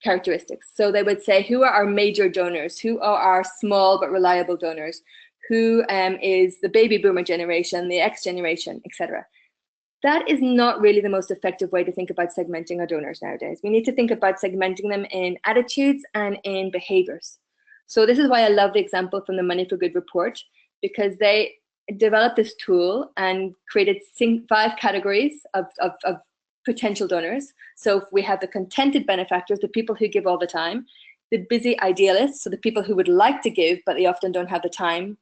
Speaker 2: characteristics. So they would say, who are our major donors? Who are our small but reliable donors? Who is the baby boomer generation, the X generation, etc. That is not really the most effective way to think about segmenting our donors nowadays. We need to think about segmenting them in attitudes and in behaviors. So this is why I love the example from the Money for Good report, because they developed this tool and created 5 categories of potential donors. So we have the contented benefactors, the people who give all the time, the busy idealists, so the people who would like to give, but they often don't have the time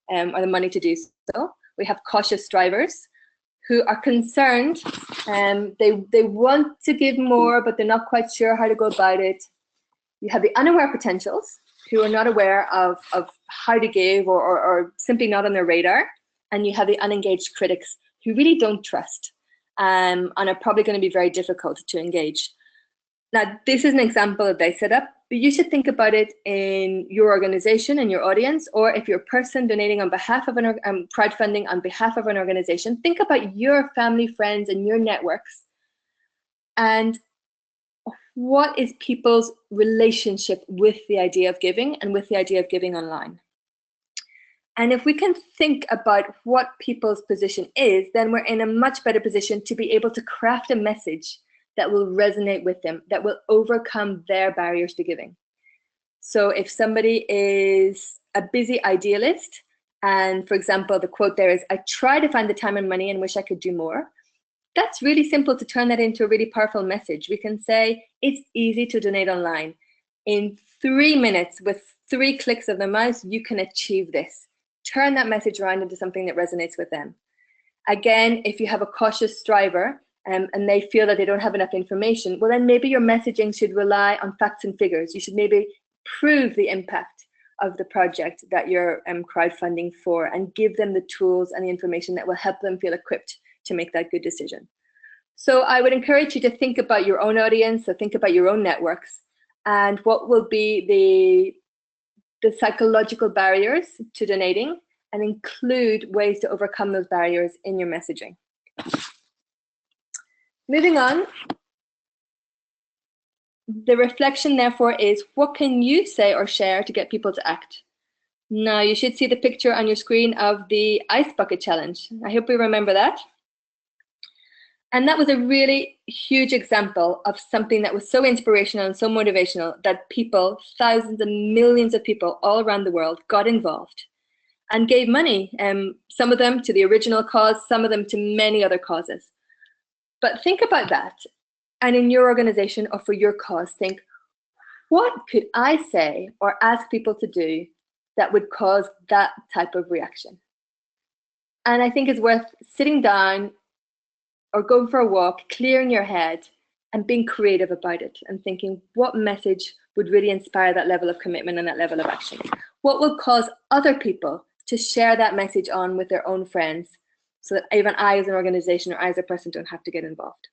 Speaker 2: or the money to do so. We have cautious strivers, who are concerned, they want to give more, but they're not quite sure how to go about it. You have the unaware potentials, who are not aware of how to give or simply not on their radar. And you have the unengaged critics, who really don't trust and are probably going to be very difficult to engage. Now, this is an example that they set up, but you should think about it in your organization and your audience, or if you're a person donating on behalf of an crowdfunding on behalf of an organization, think about your family, friends, and your networks. And what is people's relationship with the idea of giving and with the idea of giving online? And if we can think about what people's position is, then we're in a much better position to be able to craft a message that will resonate with them, that will overcome their barriers to giving. So if somebody is a busy idealist, and for example, the quote there is, I try to find the time and money and wish I could do more. That's really simple to turn that into a really powerful message. We can say, it's easy to donate online. In 3 minutes, with 3 clicks of the mouse, you can achieve this. Turn that message around into something that resonates with them. Again, if you have a cautious striver, and they feel that they don't have enough information, well, then maybe your messaging should rely on facts and figures. You should maybe prove the impact of the project that you're crowdfunding for, and give them the tools and the information that will help them feel equipped to make that good decision. So I would encourage you to think about your own audience, so think about your own networks, and what will be the psychological barriers to donating, and include ways to overcome those barriers in your messaging. Moving on, the reflection therefore is, what can you say or share to get people to act? Now you should see the picture on your screen of the ice bucket challenge. I hope you remember that. And that was a really huge example of something that was so inspirational and so motivational that people, thousands and millions of people all around the world, got involved. and gave money, some of them to the original cause, some of them to many other causes. But think about that. And in your organization or for your cause, think, what could I say or ask people to do that would cause that type of reaction? And I think it's worth sitting down or going for a walk, clearing your head and being creative about it and thinking what message would really inspire that level of commitment and that level of action. What will cause other people to share that message on with their own friends so that even I as an organization or I as a person don't have to get involved.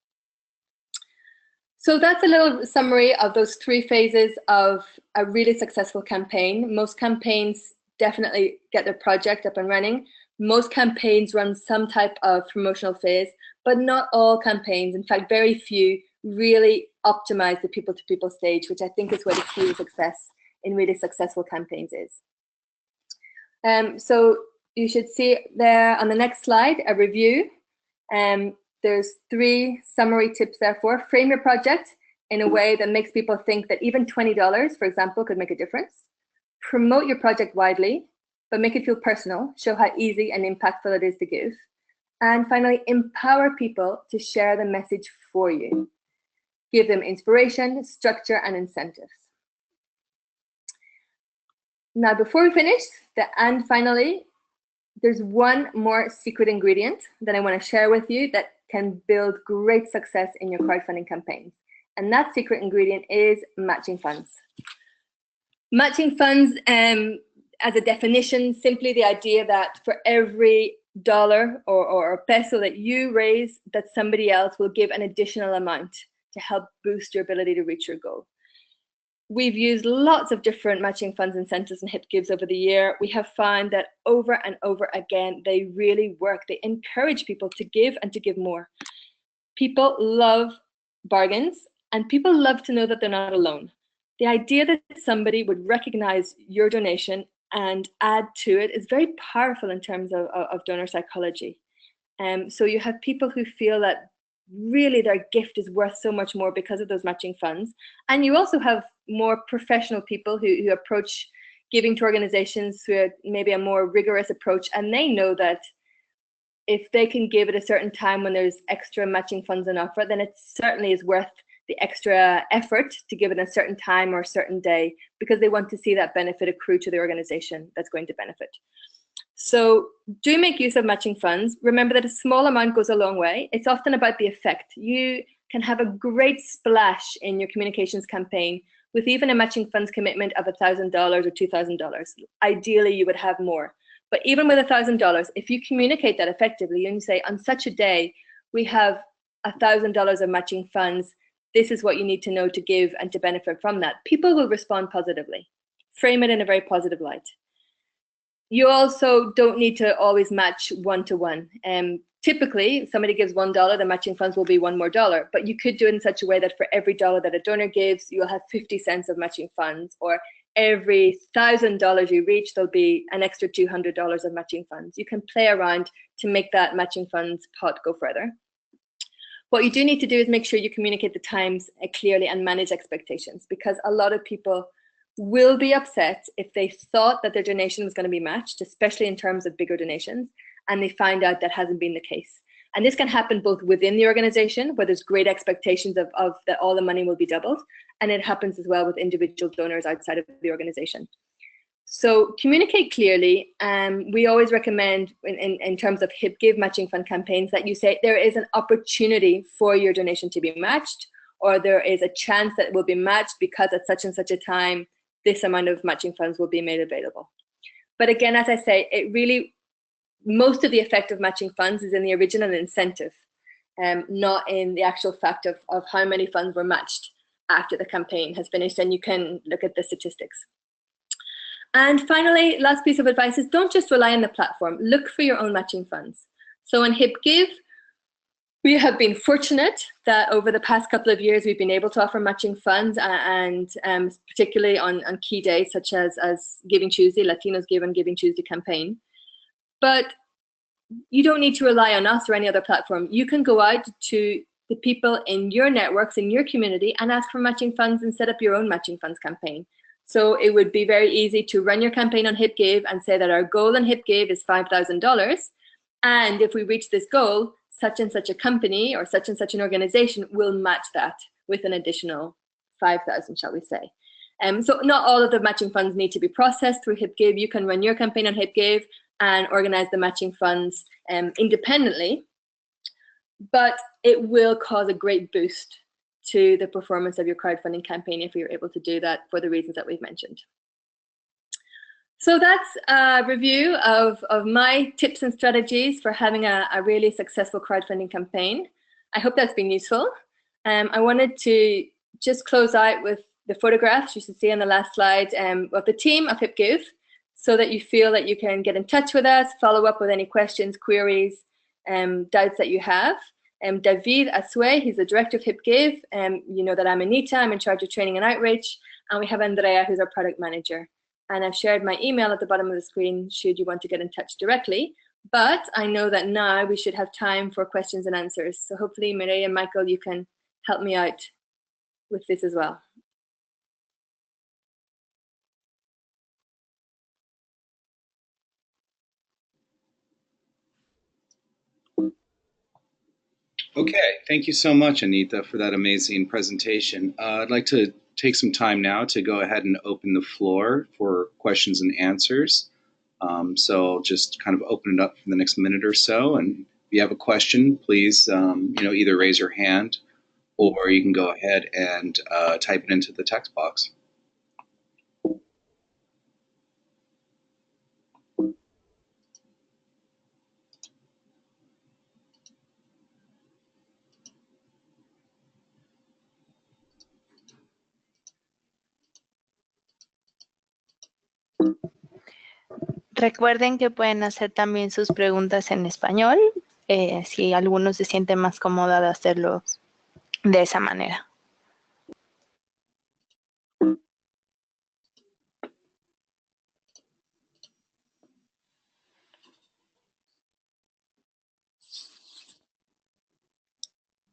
Speaker 2: So that's a little summary of those 3 phases of a really successful campaign. Most campaigns definitely get their project up and running. Most campaigns run some type of promotional phase, but not all campaigns. In fact, very few really optimize the people-to-people stage, which I think is where the key to success in really successful campaigns is. So you should see there on the next slide a review. There's 3 summary tips there for frame your project in a way that makes people think that even $20, for example, could make a difference. Promote your project widely, but make it feel personal. Show how easy and impactful it is to give. And finally, empower people to share the message for you. Give them inspiration, structure, and incentives. Now, before we finish, and finally, there's one more secret ingredient that I want to share with you that can build great success in your crowdfunding campaigns. And that secret ingredient is matching funds. Matching funds, as a definition, simply the idea that for every dollar or peso that you raise, that somebody else will give an additional amount to help boost your ability to reach your goal. We've used lots of different matching funds, incentives, and HIP gives over the year. We have found that over and over again, they really work. They encourage people to give and to give more. People love bargains, and people love to know that they're not alone. The idea that somebody would recognize your donation and add to it is very powerful in terms of donor psychology. So you have people who feel that really their gift is worth so much more because of those matching funds. And you also have more professional people who approach giving to organizations through maybe a more rigorous approach, and they know that if they can give at a certain time when there's extra matching funds on offer, then it certainly is worth the extra effort to give it a certain time or a certain day, because they want to see that benefit accrue to the organization that's going to benefit. So do make use of matching funds. Remember that a small amount goes a long way. It's often about the effect. You can have a great splash in your communications campaign with even a matching funds commitment of $1,000 or $2,000. Ideally, you would have more. But even with $1,000, if you communicate that effectively and you say, on such a day, we have $1,000 of matching funds, this is what you need to know to give and to benefit from that, people will respond positively. Frame it in a very positive light. You also don't need to always match one-to-one. Typically, if somebody gives $1, the matching funds will be $1 more, but you could do it in such a way that for every dollar that a donor gives, you'll have 50 cents of matching funds, or every $1,000 you reach, there'll be an extra $200 of matching funds. You can play around to make that matching funds pot go further. What you do need to do is make sure you communicate the times clearly and manage expectations, because a lot of people will be upset if they thought that their donation was going to be matched, especially in terms of bigger donations, and they find out that hasn't been the case. And this can happen both within the organization, where there's great expectations of that all the money will be doubled, and it happens as well with individual donors outside of the organization. So communicate clearly. We always recommend in terms of HIP Give matching fund campaigns that you say there is an opportunity for your donation to be matched, or there is a chance that it will be matched because at such and such a time, this amount of matching funds will be made available. But again, as I say, it really, most of the effect of matching funds is in the original incentive, not in the actual fact of how many funds were matched after the campaign has finished, and you can look at the statistics. And finally, last piece of advice is don't just rely on the platform, look for your own matching funds. So in HIP Give, we have been fortunate that over the past couple of years, we've been able to offer matching funds, and particularly on key days such as Giving Tuesday, Latinos Give on Giving Tuesday campaign. But you don't need to rely on us or any other platform. You can go out to the people in your networks, in your community, and ask for matching funds and set up your own matching funds campaign. So it would be very easy to run your campaign on HipGive and say that our goal on HipGive is $5,000. And if we reach this goal, such and such a company or such and such an organization will match that with an additional 5,000, shall we say. So not all of the matching funds need to be processed through HipGive. You can run your campaign on HipGive and organize the matching funds independently, but it will cause a great boost to the performance of your crowdfunding campaign if you're able to do that for the reasons that we've mentioned. So that's a review of my tips and strategies for having a really successful crowdfunding campaign. I hope that's been useful. I wanted to just close out with the photographs you should see on the last slide of the team of HipGive, so that you feel that you can get in touch with us, follow up with any questions, queries, doubts that you have. David Asue, he's the director of HipGive. You know that I'm Anita, I'm in charge of training and outreach. And we have Andrea, who's our product manager. And I've shared my email at the bottom of the screen should you want to get in touch directly. But I know that now we should have time for questions and answers. So hopefully, Mireia and Michael, you can help me out with this as well.
Speaker 1: Okay, thank you so much, Anita, for that amazing presentation. I'd like to take some time now to go ahead and open the floor for questions and answers. So I'll just kind of open it up for the next minute or so. And if you have a question, please, either raise your hand or you can go ahead and type it into the text box.
Speaker 3: Recuerden que pueden hacer también sus preguntas en español, si alguno se siente más cómoda de hacerlo de esa manera.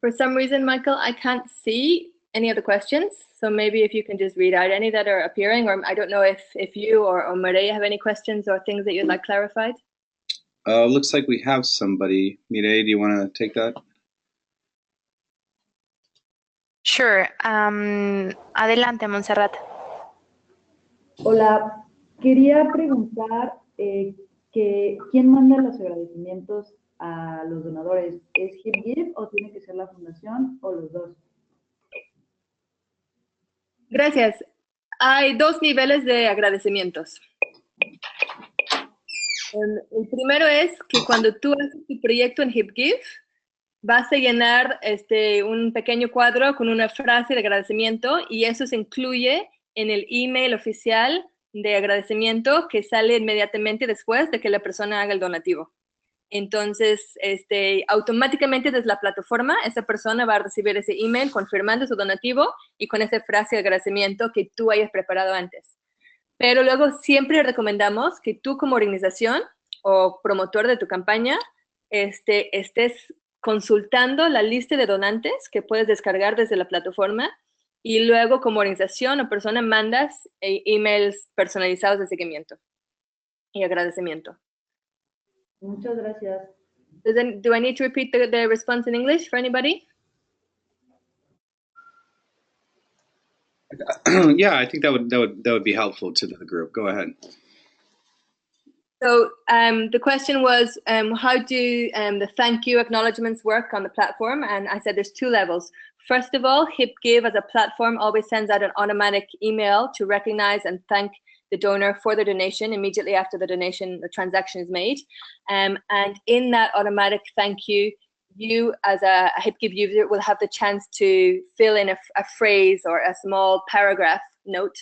Speaker 2: For some reason, Michael, I can't see any of the questions. So maybe if you can just read out any that are appearing, or I don't know if you or Mireia have any questions or things that you'd like clarified.
Speaker 1: Looks like we have somebody. Mireia, do you want to take that?
Speaker 3: Sure. Adelante, Montserrat.
Speaker 4: Hola, quería preguntar ¿quién manda los agradecimientos a los donadores? ¿Es HipGive o tiene que ser la fundación o los dos?
Speaker 2: Gracias. Hay dos niveles de agradecimientos. El primero es que cuando tú haces tu proyecto en HipGive, vas a llenar un pequeño cuadro con una frase de agradecimiento y eso se incluye en el email oficial de agradecimiento que sale inmediatamente después de que la persona haga el donativo. Entonces, automáticamente desde la plataforma, esa persona va a recibir ese email confirmando su donativo y con esa frase de agradecimiento que tú hayas preparado antes. Pero luego siempre recomendamos que tú como organización o promotor de tu campaña estés consultando la lista de donantes que puedes descargar desde la plataforma y luego como organización o persona mandas emails personalizados de seguimiento y agradecimiento.
Speaker 4: Muchas gracias.
Speaker 2: Do I need to repeat the response in English for anybody?
Speaker 1: Yeah, I think that would be helpful to the group. Go ahead.
Speaker 2: So the question was, how do the thank you acknowledgements work on the platform? And I said there's two levels. First of all, HipGive as a platform always sends out an automatic email to recognize and thank the donor for the donation immediately after the transaction is made. And in that automatic thank you, you as a HipGive user will have the chance to fill in a phrase or a small paragraph note.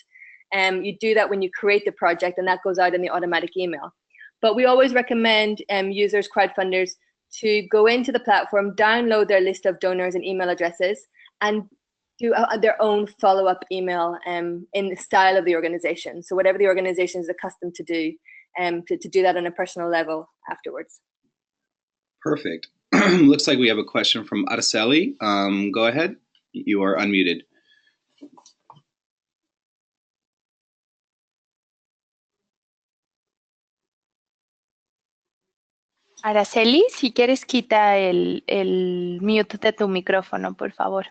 Speaker 2: You do that when you create the project and that goes out in the automatic email. But we always recommend users, crowdfunders, to go into the platform, download their list of donors and email addresses, and do their own follow-up email in the style of the organization. So whatever the organization is accustomed to do, to do that on a personal level afterwards.
Speaker 1: Perfect. Looks like we have a question from Araceli. Go ahead. You are unmuted.
Speaker 3: Araceli, si quieres quita el mute de tu micrófono, por favor.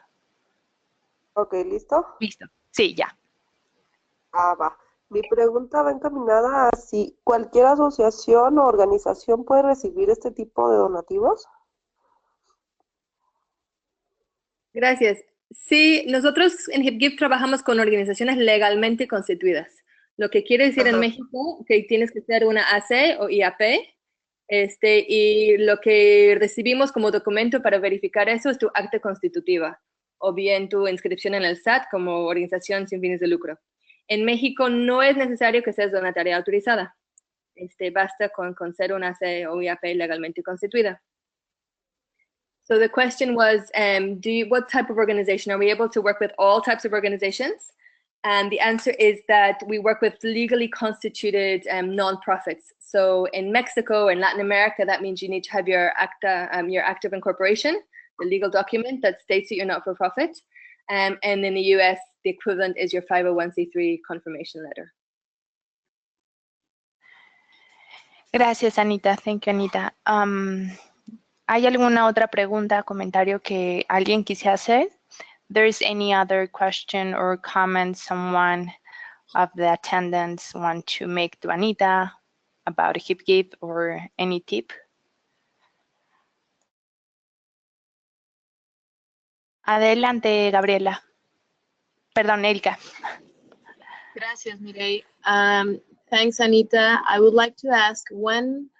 Speaker 5: Ok, ¿listo?
Speaker 3: Listo. Sí, ya.
Speaker 5: Va. Mi pregunta va encaminada a si cualquier asociación o organización puede recibir este tipo de donativos.
Speaker 2: Gracias. Sí, nosotros en HipGive trabajamos con organizaciones legalmente constituidas. Lo que quiere decir en México que tienes que ser una AC o IAP, y lo que recibimos como documento para verificar eso es tu acta constitutiva o bien tu inscripción en el SAT como organización sin fines de lucro. En México no es necesario que seas donataria autorizada. Basta con ser una AC o IAP legalmente constituida. So the question was, what type of organization? Are we able to work with all types of organizations? And the answer is that we work with legally constituted nonprofits. So in Mexico or in Latin America, that means you need to have your acta, your act of incorporation, the legal document that states that you're not for profit. And in the US, the equivalent is your 501c3 confirmation letter.
Speaker 3: Gracias, Anita. Thank you, Anita. ¿Hay alguna otra pregunta, comentario que alguien quisiera hacer? There's any other question or comment someone of the attendants want to make to Anita about HipGive or any tip? Adelante, Gabriela. Perdón, Elka.
Speaker 6: Gracias, Mireille. Thanks, Anita. I would like to ask, when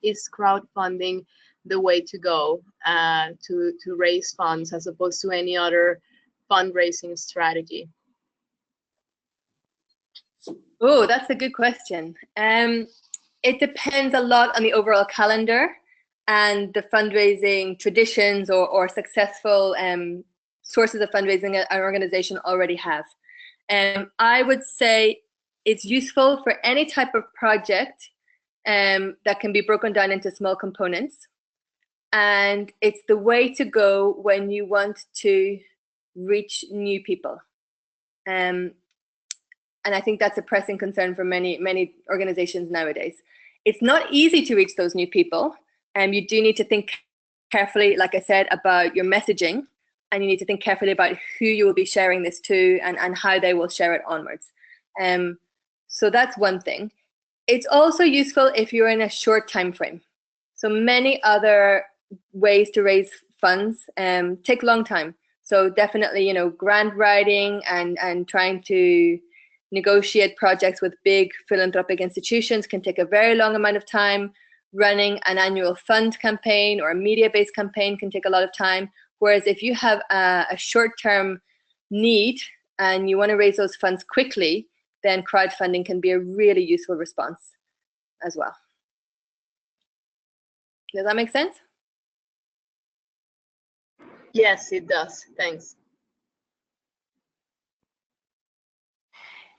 Speaker 6: is crowdfunding the way to go to raise funds as opposed to any other fundraising strategy?
Speaker 2: Oh, that's a good question. It depends a lot on the overall calendar and the fundraising traditions or successful sources of fundraising an organization already have. I would say it's useful for any type of project that can be broken down into small components. And it's the way to go when you want to reach new people. And I think that's a pressing concern for many organizations nowadays. It's not easy to reach those new people. You do need to think carefully, like I said, about your messaging, and you need to think carefully about who you will be sharing this to and how they will share it onwards. So that's one thing. It's also useful if you're in a short time frame. So many other ways to raise funds take a long time. So definitely, grant writing and trying to negotiate projects with big philanthropic institutions can take a very long amount of time. Running an annual fund campaign or a media-based campaign can take a lot of time. Whereas if you have a short-term need and you want to raise those funds quickly, then crowdfunding can be a really useful response as well. Does that make sense?
Speaker 6: Yes, it does. Thanks.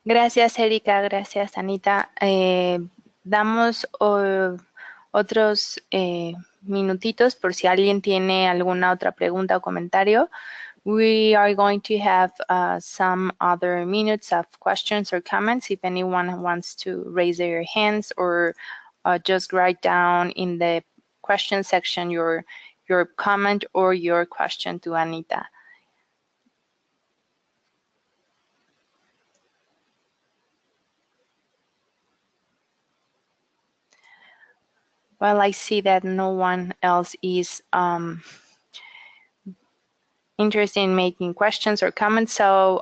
Speaker 3: Gracias, Erika. Gracias, Anita. Damos otros minutitos por si alguien tiene alguna otra pregunta o comentario. We are going to have some other minutes of questions or comments if anyone wants to raise their hands or just write down in the question section your comment or your question to Anita. Well, I see that no one else is interested in making questions or comments, so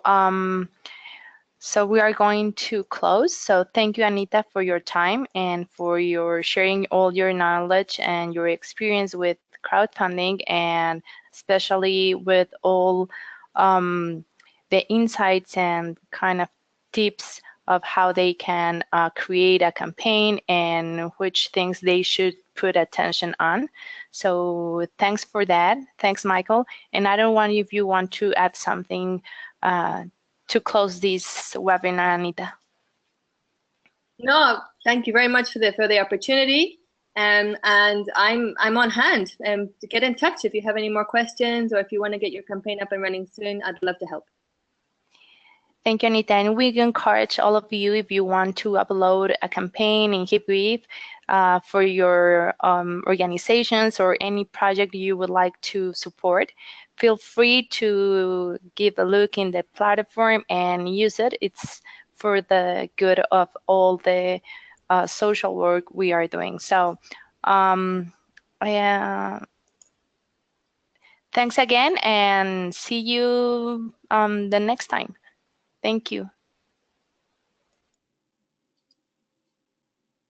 Speaker 3: we are going to close. So thank you, Anita, for your time and for your sharing all your knowledge and your experience with crowdfunding, and especially with all the insights and kind of tips of how they can create a campaign and which things they should put attention on. So thanks for that. Thanks, Michael. And I don't know if you want to add something to close this webinar, Anita.
Speaker 2: No, thank you very much for the opportunity. And I'm on hand to get in touch if you have any more questions or if you want to get your campaign up and running soon. I'd love to help.
Speaker 3: Thank you, Anita. And we encourage all of you, if you want to upload a campaign in HipGrief for your organizations or any project you would like to support, feel free to give a look in the platform and use it. It's for the good of all the social work we are doing. So thanks again, and see you the next time. Thank you.